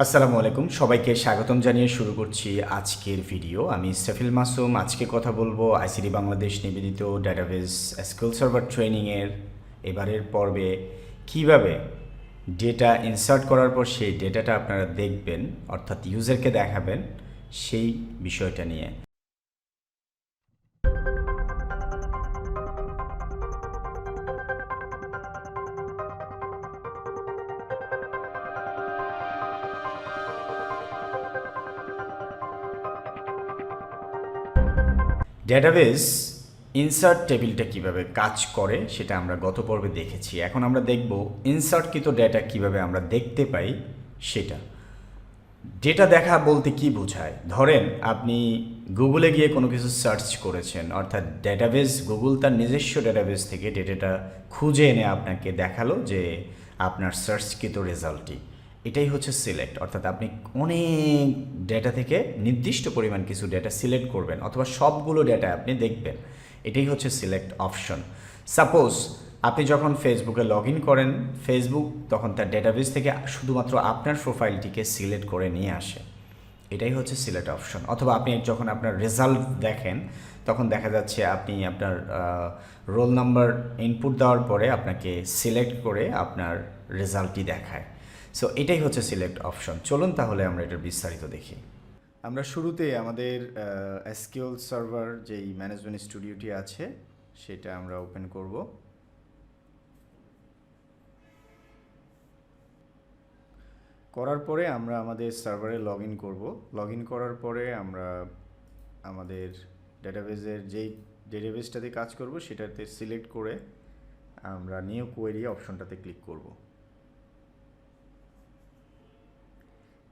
আসসালামু আলাইকুম, সবাইকে স্বাগতম জানিয়ে শুরু করছি আজকের ভিডিও। আমি সাফিল মাসুম। আজকে কথা বলবো আইসিটি বাংলাদেশ নিবেদিত ডেটাবেস এসকিউএল সার্ভার ট্রেনিংয়ের এবারের পর্বে কিভাবে ডেটা ইনসার্ট করার পর সেই ডেটাটা আপনারা দেখবেন, অর্থাৎ ইউজারকে দেখাবেন, সেই বিষয়টা নিয়ে। ডেটাবেস ইনসার্ট টেবিলটা কিভাবে কাজ করে সেটা আমরা গত পর্বে দেখেছি। এখন আমরা দেখব ইনসার্টকৃত ডেটা কিভাবে আমরা দেখতে পাই সেটা। ডেটা দেখা বলতে কি বোঝায়? ধরেন আপনি গুগলে গিয়ে কোনো কিছু সার্চ করেছেন, অর্থাৎ ডেটাবেস, গুগল তার নিজস্ব ডেটাবেস থেকে ডেটাটা খুঁজে এনে আপনাকে দেখালো যে আপনার সার্চকৃত রেজাল্টটি। এটাই হচ্ছে সিলেক্ট, অর্থাৎ আপনি অনেক ডেটা থেকে নির্দিষ্ট পরিমাণ কিছু ডেটা সিলেক্ট করবেন অথবা সবগুলো ডেটা আপনি দেখবেন। এটাই হচ্ছে সিলেক্ট অপশন। সাপোজ আপনি যখন ফেসবুকে লগ ইন করেন, ফেসবুক তখন তার ডেটাবেস থেকে শুধুমাত্র আপনার প্রোফাইলটিকে সিলেক্ট করে নিয়ে আসে। এটাই হচ্ছে সিলেক্ট অপশন। অথবা আপনি যখন আপনার রেজাল্ট দেখেন, তখন দেখা যাচ্ছে আপনি আপনার রোল নাম্বার ইনপুট দেওয়ার পরে আপনাকে সিলেক্ট করে আপনার রেজাল্টটি দেখায়। সো এটাই হচ্ছে সিলেক্ট অপশন। চলুন তাহলে আমরা এটার বিস্তারিত দেখি। আমরা শুরুতে আমাদের এসকিউএল সার্ভার যেই ম্যানেজমেন্ট স্টুডিওটি আছে সেটা আমরা ওপেন করব। করার পরে আমরা আমাদের সার্ভারে লগ ইন করবো। লগ ইন করার পরে আমরা আমাদের ডেটাবেসের যেই ডেটাবেসটাতে কাজ করব সেটাতে সিলেক্ট করে আমরা নিউ কোয়েরি অপশনটাতে ক্লিক করব।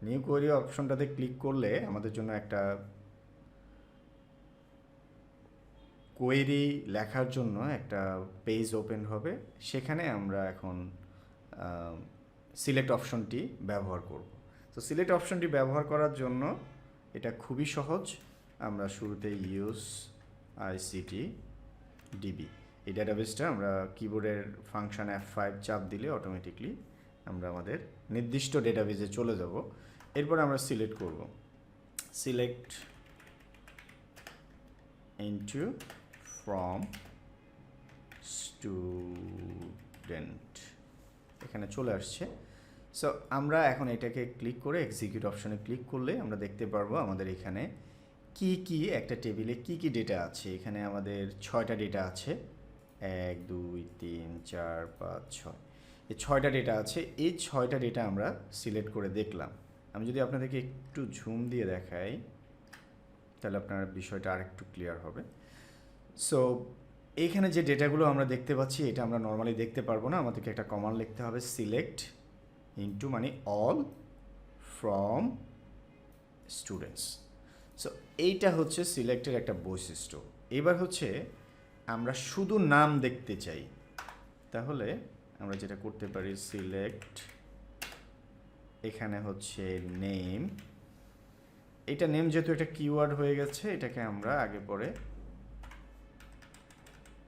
নিউ কোয়েরি অপশনটাতে ক্লিক করলে আমাদের জন্য একটা কোয়েরি লেখার জন্য একটা পেজ ওপেন হবে। সেখানে আমরা এখন সিলেক্ট অপশনটি ব্যবহার করব। তো সিলেক্ট অপশনটি ব্যবহার করার জন্য এটা খুবই সহজ। আমরা শুরুতে ইউজ আইসিটি ডিবি এই ডেটাবেসটা আমরা কিবোর্ডের ফাংশন F5 চাপ দিলে অটোমেটিকলি আমরা আমাদের নির্দিষ্ট ডেটাবেসে চলে যাব। এরপর আমরা সিলেক্ট করব, সিলেক্ট ইনটু ফ্রম স্টুডেন্ট, এখানে চলে আসছে। সো আমরা এখন এটাকে ক্লিক করে এক্সিকিউট অপশনে ক্লিক করলে আমরা দেখতে পারবো আমাদের এখানে কি একটা টেবিলে কি ডেটা আছে। এখানে আমাদের 6টা ডেটা আছে, 1 2 3 4 5 6, এই 6টা ডেটা আছে। এই 6টা ডেটা আমরা সিলেক্ট করে দেখলাম। আমি যদি আপনাদেরকে একটু ঝুম দিয়ে দেখাই তাহলে আপনার বিষয়টা আরেকটু ক্লিয়ার হবে। সো এইখানে যে ডেটাগুলো আমরা দেখতে পাচ্ছি এটা আমরা নর্মালি দেখতে পারবো না, আমাদেরকে একটা কমান্ড লিখতে হবে, সিলেক্ট ইনটু মানে অল ফ্রম স্টুডেন্টস। সো এইটা হচ্ছে সিলেক্টের একটা বৈশিষ্ট্য। এবার হচ্ছে আমরা শুধু নাম দেখতে চাই, তাহলে আমরা যেটা করতে পারি, সিলেক্ট, এখানে হচ্ছে নেম। এটা নেম যেহেতু একটা কিওয়ার্ড হয়ে গেছে, এটাকে আমরা আগে পরে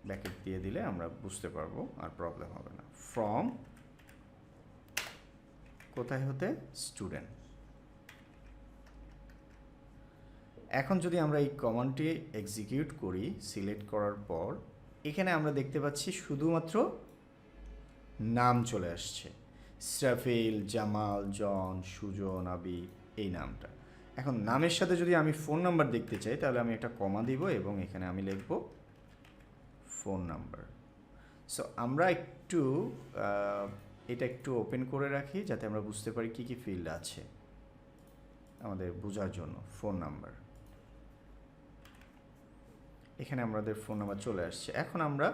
ব্র্যাকেট দিয়ে দিলে আমরা বুঝতে পারবো, আর প্রবলেম হবে না। ফ্রম কোথায় হতে, স্টুডেন্ট। এখন যদি আমরা এই কমান্ডটি এক্সিকিউট করি, সিলেক্ট করার পর এখানে আমরা দেখতে পাচ্ছি শুধুমাত্র নাম চলে আসছে, সাফিল, জামাল, জন, সুজন, আবি, এই নামটা। এখন নামের সাথে যদি আমি ফোন নাম্বার দেখতে চাই তাহলে আমি একটা কমা দিব এবং এখানে আমি লিখব ফোন নাম্বার। সো আমরা একটু এটা একটু ওপেন করে রাখি যাতে আমরা বুঝতে পারি কি ফিল্ড আছে আমাদের বোঝার জন্য। ফোন নাম্বার, এখানে আমাদের ফোন নাম্বার চলে আসছে। এখন আমরা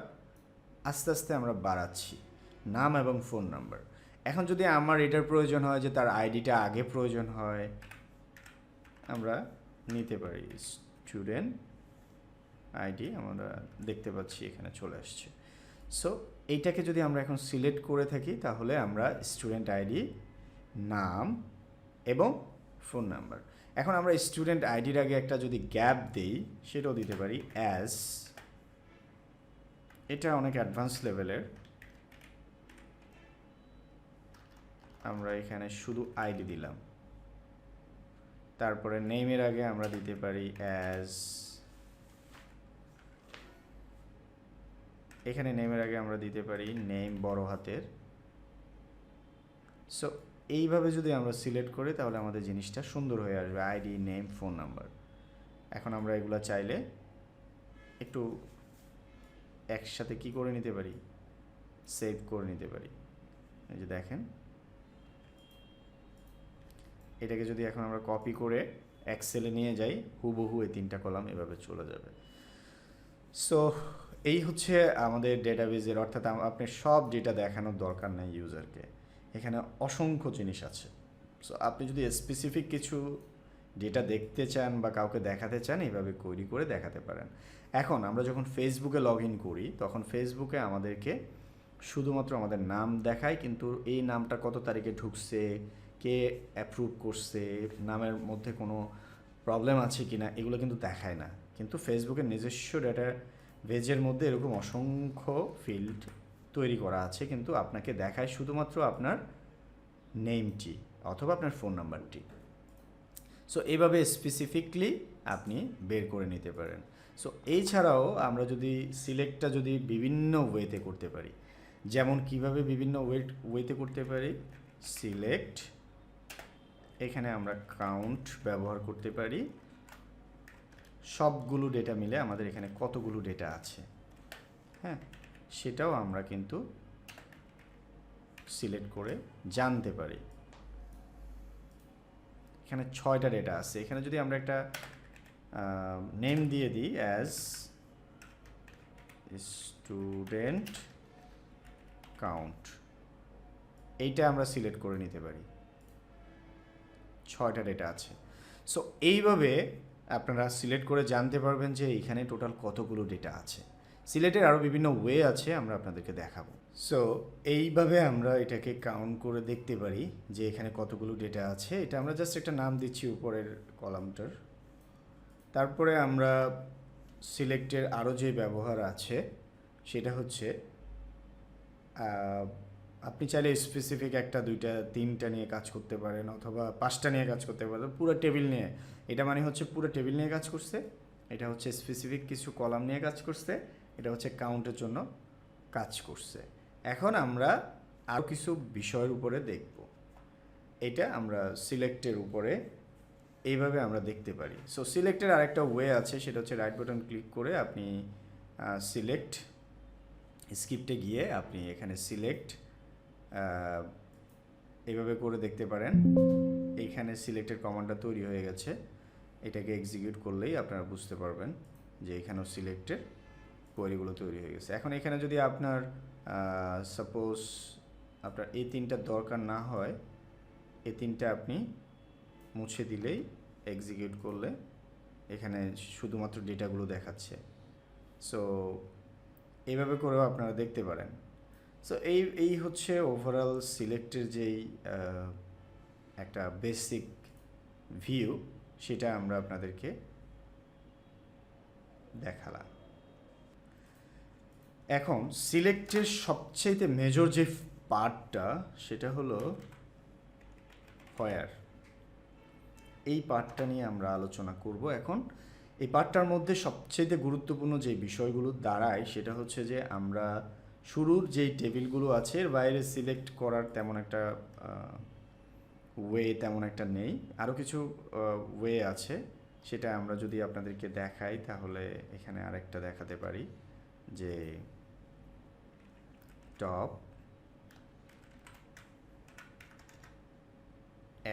আস্তে আস্তে আমরা বাড়াচ্ছি নাম এবং ফোন নাম্বার। এখন যদি আমার এটার প্রয়োজন হয় যে তার আইডিটা আগে প্রয়োজন হয়, আমরা নিতে পারি স্টুডেন্ট আইডি, আমরা দেখতে পাচ্ছি এখানে চলে আসছে। সো এইটাকে যদি আমরা এখন সিলেক্ট করে থাকি তাহলে আমরা স্টুডেন্ট আইডি, নাম এবং ফোন নাম্বার। এখন আমরা স্টুডেন্ট আইডির আগে একটা যদি গ্যাপ দিই সেটাও দিতে পারি অ্যাজ, এটা অনেক অ্যাডভান্স লেভেলের। আমরা এখানে শুধু আইডি দিলাম, তারপরে নেমের আগে আমরা দিতে পারি অ্যাজ, এখানে নেমের আগে আমরা দিতে পারি নেম বড় হাতের। সো এইভাবে যদি আমরা সিলেক্ট করি তাহলে আমাদের জিনিসটা সুন্দর হয়ে আসবে, আইডি, নেম, ফোন নাম্বার। এখন আমরা এগুলো চাইলে একটু একসাথে কি করে নিতে পারি, সেভ করে নিতে পারি। এই যে দেখেন, এটাকে যদি এখন আমরা কপি করে এক্সেলে নিয়ে যাই, হুবহু এই 3টা কলাম এভাবে চলে যাবে। সো এই হচ্ছে আমাদের ডেটাবেজের, অর্থাৎ আপনি সব ডেটা দেখানোর দরকার নেই ইউজারকে, এখানে অসংখ্য জিনিস আছে। সো আপনি যদি স্পেসিফিক কিছু ডেটা দেখতে চান বা কাউকে দেখাতে চান, এইভাবে কোয়েরি করে দেখাতে পারেন। এখন আমরা যখন ফেসবুকে লগ ইন করি তখন ফেসবুকে আমাদেরকে শুধুমাত্র আমাদের নাম দেখায়, কিন্তু এই নামটা কত তারিখে ঢুকছে, কে অ্যাপ্রুভ করছে, নামের মধ্যে কোনো প্রবলেম আছে কি না, এগুলো কিন্তু দেখায় না। কিন্তু ফেসবুকের নিজস্ব ডেটা বেজের মধ্যে এরকম অসংখ্য ফিল্ড তৈরি করা আছে, কিন্তু আপনাকে দেখায় শুধুমাত্র আপনার নেমটি অথবা আপনার ফোন নাম্বারটি। সো এইভাবে স্পেসিফিকলি আপনি বের করে নিতে পারেন। সো এছাড়াও আমরা যদি সিলেক্টটা যদি বিভিন্ন ওয়েতে করতে পারি, যেমন কিভাবে বিভিন্ন ওয়েতে করতে পারি, সিলেক্ট, এখানে আমরা কাউন্ট ব্যবহার করতে পারি, সবগুলো ডেটা মিলে আমাদের এখানে কতগুলো ডেটা আছে, হ্যাঁ, সেটাও আমরা কিন্তু সিলেক্ট করে জানতে পারি। এখানে 6টা ডেটা আছে, এখানে যদি আমরা একটা নেম দিয়ে দিই অ্যাজ স্টুডেন্ট কাউন্ট, এইটা আমরা সিলেক্ট করে নিতে পারি। 6টা ডেটা আছে। সো এইভাবে আপনারা সিলেক্ট করে জানতে পারবেন যে এইখানে টোটাল কতগুলো ডেটা আছে। সিলেক্টের আরও বিভিন্ন ওয়ে আছে, আমরা আপনাদেরকে দেখাবো। সো এইভাবে আমরা এটাকে কাউন্ট করে দেখতে পারি যে এখানে কতগুলো ডেটা আছে। এটা আমরা জাস্ট একটা নাম দিচ্ছি উপরের কলামটার। তারপরে আমরা সিলেক্টের আরও যে ব্যবহার আছে সেটা হচ্ছে আপনি চাইলে স্পেসিফিক 1টা 2টা 3টা নিয়ে কাজ করতে পারেন, অথবা 5টা নিয়ে কাজ করতে পারেন, পুরো টেবিল নিয়ে। এটা মানে হচ্ছে পুরো টেবিল নিয়ে কাজ করছে, এটা হচ্ছে স্পেসিফিক কিছু কলাম নিয়ে কাজ করছে, এটা হচ্ছে কাউন্টের জন্য কাজ করছে। এখন আমরা আরও কিছু বিষয়ের উপরে দেখব। এটা আমরা সিলেক্টের উপরে এইভাবে আমরা দেখতে পারি। সো সিলেক্টের আরেকটা ওয়ে আছে, সেটা হচ্ছে রাইট বাটন ক্লিক করে আপনি সিলেক্ট স্ক্রিপ্টে গিয়ে আপনি এখানে সিলেক্ট এইভাবে করে দেখতে পারেন। এইখানে সিলেক্টের কমান্ডটা তৈরি হয়ে গেছে, এটাকে এক্সিকিউট করলেই আপনারা বুঝতে পারবেন যে এখানেও সিলেক্টের কোয়েরিগুলো তৈরি হয়ে গেছে। এখন এখানে যদি আপনার সাপোজ আপনার এই 3টা দরকার না হয়, এই 3টা আপনি মুছে দিলেই এক্সিকিউট করলে এখানে শুধুমাত্র ডেটাগুলো দেখাচ্ছে। সো এইভাবে করেও আপনারা দেখতে পারেন। সো এই হচ্ছে ওভারঅল সিলেক্টের যেই একটা বেসিক ভিউ, সেটা আমরা আপনাদেরকে দেখালাম। এখন সিলেক্টের সবচেয়ে মেজর যে পার্টটা সেটা হলো হোয়ার। এই পার্টটা নিয়ে আমরা আলোচনা করব এখন। এই পার্টটার মধ্যে সবচেয়ে গুরুত্বপূর্ণ যে বিষয়গুলো দাঁড়ায় সেটা হচ্ছে যে আমরা শুরুর যেই টেবিলগুলো আছে এর বাইরে সিলেক্ট করার তেমন একটা ওয়ে তেমন একটা নেই। আরও কিছু ওয়ে আছে, সেটা আমরা যদি আপনাদেরকে দেখাই তাহলে এখানে আরেকটা দেখাতে পারি যে টপ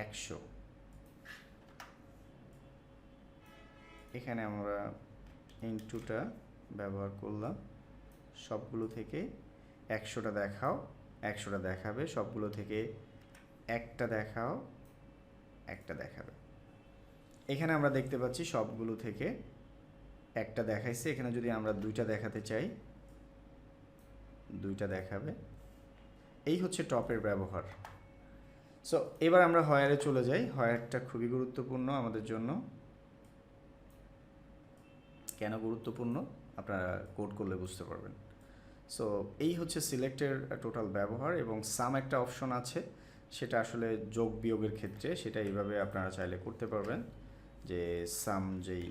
100, এখানে আমরা ইনটুটা ব্যবহার করলাম, সবগুলো থেকে 100টা দেখাও, 100টা দেখাবে, সবগুলো থেকে একটা দেখাও, একটা দেখাবে। এখানে আমরা দেখতে পাচ্ছি সবগুলো থেকে একটা দেখাইছে। এখানে যদি আমরা 2টা দেখাতে চাই, 2টা দেখাবে। এই হচ্ছে টপের ব্যবহার। সো এবার আমরা হোয়ারে চলে যাই। হোয়ারটা খুবই গুরুত্বপূর্ণ আমাদের জন্য। কেন গুরুত্বপূর্ণ আপনারা কোড করলে বুঝতে পারবেন। সো এই হচ্ছে সিলেক্টের টোটাল ব্যবহার, এবং সাম একটা অপশন আছে সেটা আসলে যোগ বিয়োগের ক্ষেত্রে সেটা এইভাবে আপনারা চাইলে করতে পারবেন, যে সাম যেই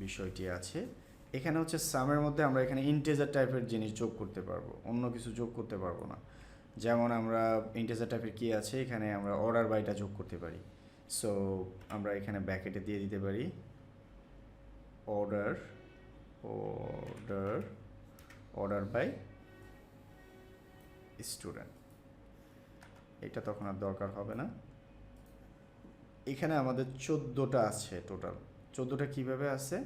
বিষয়টি আছে এখানে হচ্ছে সামের মধ্যে আমরা এখানে ইন্টিজার টাইপের জিনিস যোগ করতে পারবো, অন্য কিছু যোগ করতে পারবো না। যেমন আমরা ইন্টিজার টাইপের কী আছে, এখানে আমরা অর্ডার বাইটা যোগ করতে পারি। সো আমরা এখানে ব্র্যাকেটে দিয়ে দিতে পারি order order order by student. এটা তখন আর দরকার হবে না। এখানে আমাদের 14টা আছে টোটাল। 14টা কীভাবে আছে,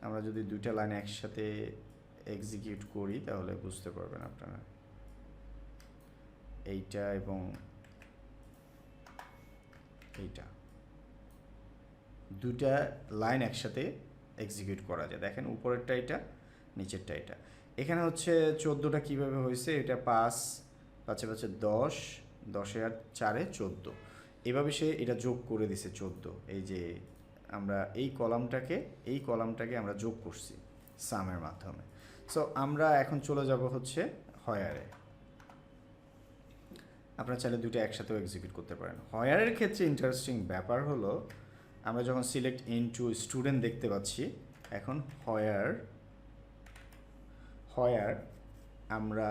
আমরা যদি দুইটা লাইন একসাথে এক্সিকিউট করি তাহলে বুঝতে পারবেন আপনারা। এইটা এবং এইটা দুইটা লাইন একসাথে এক্সিকিউট করা যায়। দেখেন উপরেরটা এটা, নিচেরটা এটা। এখানে হচ্ছে 14টা কীভাবে হয়েছে, এটা 5 5 5 10, 10 আর 4 14, এভাবে সে এটা যোগ করে দিছে 14। এই যে আমরা এই কলামটাকে আমরা যোগ করছি সামের মাধ্যমে। সো আমরা এখন চলে যাব হচ্ছে হয়ারে। আপনারা চাইলে দুটো একসাথেও এক্সিকিউট করতে পারেন। হয়ারের ক্ষেত্রে ইন্টারেস্টিং ব্যাপার হলো, আমরা যখন সিলেক্ট ইনটু স্টুডেন্ট দেখতে পাচ্ছি, এখন হয়ার আমরা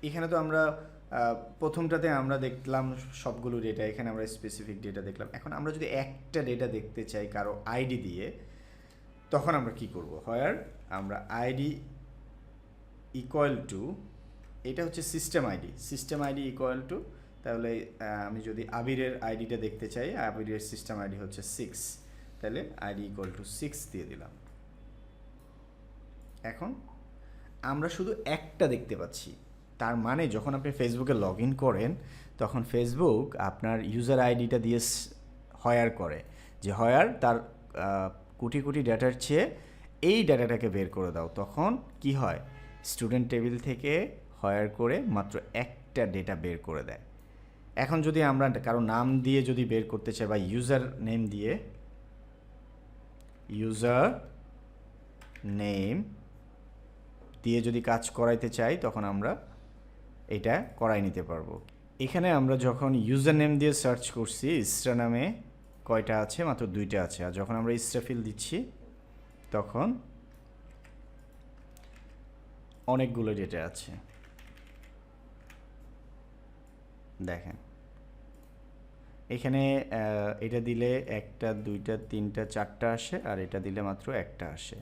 এখানে তো আমরা প্রথমটাতে আমরা দেখলাম সবগুলো ডেটা, এখানে আমরা স্পেসিফিক ডেটা দেখলাম। এখন আমরা যদি একটা ডেটা দেখতে চাই কারো আইডি দিয়ে, তখন আমরা কি করব, হয়ার আমরা আইডি ইকুয়াল টু, এটা হচ্ছে সিস্টেম আইডি ইকুয়াল টু, তাহলে আমি যদি আবিরের আইডিটা দেখতে চাই, আবিরের সিস্টেম আইডি হচ্ছে 6, তাহলে আইডি ইকুয়াল টু 6 দিয়ে দিলাম। এখন আমরা শুধু একটা দেখতে পাচ্ছি, তার মানে যখন আপনি ফেসবুকে লগ ইন করেন তখন ফেসবুক আপনার ইউজার আইডিটা দিয়ে হয়ার করে, যে হয়ার তার কোটি কোটি ডেটার চেয়ে এই ডাটাটাকে বের করে দাও। তখন কি হয়, স্টুডেন্ট টেবিল থেকে হয়ার করে মাত্র একটা ডেটা বের করে দেয়। এখন যদি আমরা কারো নাম দিয়ে যদি বের করতে চাই, বা ইউজার নেম দিয়ে, ইউজার নেম দিয়ে যদি কাজ করাইতে চাই, তখন আমরা এটা করাই নিতে পারবো। এখানে আমরা যখন ইউজার নেম দিয়ে সার্চ করছি, ইস্ট্রা নামে কয়টা আছে, মাত্র 2টা আছে। আর যখন আমরা ইস্ট্রা ফিল দিচ্ছি তখন অনেকগুলো ডেটা আছে। দেখেন এখানে এটা দিলে 1টা 2টা 3টা 4টা আসে, আর এটা দিলে মাত্র একটা আসে।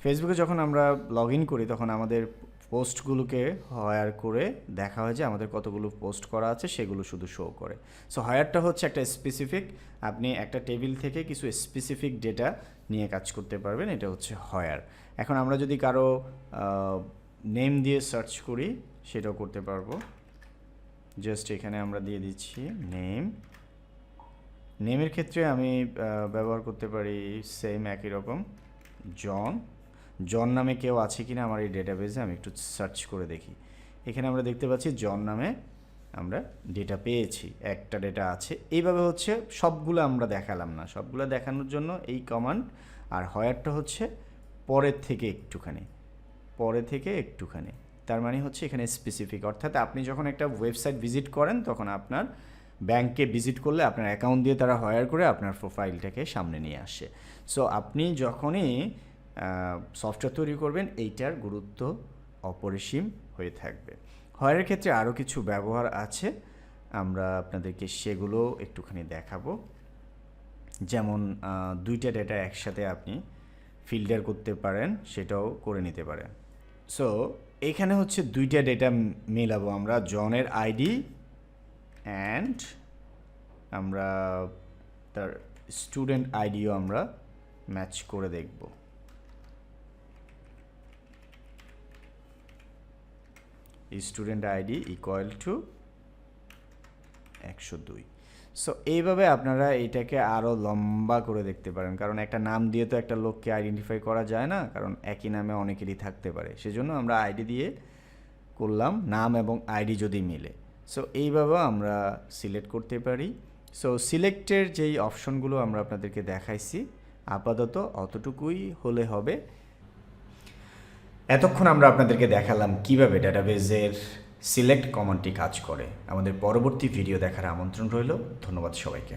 ফেসবুকে যখন আমরা লগ ইন করি তখন আমাদের পোস্টগুলোকে হয়ার করে দেখা হয় যে আমাদের কতগুলো পোস্ট করা আছে, সেগুলো শুধু শো করে। সো হয়ারটা হচ্ছে একটা স্পেসিফিক, আপনি একটা টেবিল থেকে কিছু স্পেসিফিক ডেটা নিয়ে কাজ করতে পারবেন, এটা হচ্ছে হয়ার। এখন আমরা যদি কারো নেম দিয়ে সার্চ করি, সেটাও করতে পারবো। জাস্ট এখানে আমরা দিয়ে দিচ্ছি নেমের ক্ষেত্রে আমি ব্যবহার করতে পারি সেম একই রকম জন নামে কেউ আছে কিনা আমার এই ডেটাবেসে, আমি একটু সার্চ করে দেখি। এখানে আমরা দেখতে পাচ্ছি জন নামে আমরা ডেটা পেয়েছি, একটা ডেটা আছে। এইভাবে হচ্ছে সবগুলো আমরা দেখালাম না, সবগুলো দেখানোর জন্য এই কমান্ড। আর হয়ারটা হচ্ছে পরের থেকে একটুখানি, তার মানে হচ্ছে এখানে স্পেসিফিক। অর্থাৎ আপনি যখন একটা ওয়েবসাইট ভিজিট করেন, তখন আপনার ব্যাংকে ভিজিট করলে আপনার অ্যাকাউন্ট দিয়ে তারা হয়ার করে আপনার প্রোফাইলটাকে সামনে নিয়ে আসে। সো আপনি যখনই সফটওয়্যার তৈরি করবেন, এইটার গুরুত্ব অপরিসীম হয়ে থাকবে। হয়ারের ক্ষেত্রে আরও কিছু ব্যবহার আছে, আমরা আপনাদেরকে সেগুলো একটুখানি দেখাবো। যেমন 2টা ডেটা একসাথে আপনি ফিল্টার করতে পারেন, সেটাও করে নিতে পারেন। সো এখানে হচ্ছে 2টা ডেটা মেলাবো আমরা, জনের আইডি অ্যান্ড আমরা তার স্টুডেন্ট আইডিও আমরা ম্যাচ করে দেখব। Student ID equal to 102। So এইভাবে আপনারা এইটাকে আরও লম্বা করে দেখতে পারেন, কারণ একটা নাম দিয়ে তো একটা লোককে আইডেন্টিফাই করা যায় না, কারণ একই নামে অনেকেরই থাকতে পারে। সেজন্য আমরা আইডি দিয়ে করলাম, নাম এবং আইডি যদি মিলে। সো এইভাবেও আমরা সিলেক্ট করতে পারি। সো সিলেক্টের যেই অপশনগুলো আমরা আপনাদেরকে দেখাইছি, আপাতত অতটুকুই হলে হবে। এতক্ষণ আমরা আপনাদেরকে দেখালাম কিভাবে ডেটাবেজের সিলেক্ট কমান্ডটি কাজ করে। আমাদের পরবর্তী ভিডিও দেখার আমন্ত্রণ রইল। ধন্যবাদ সবাইকে।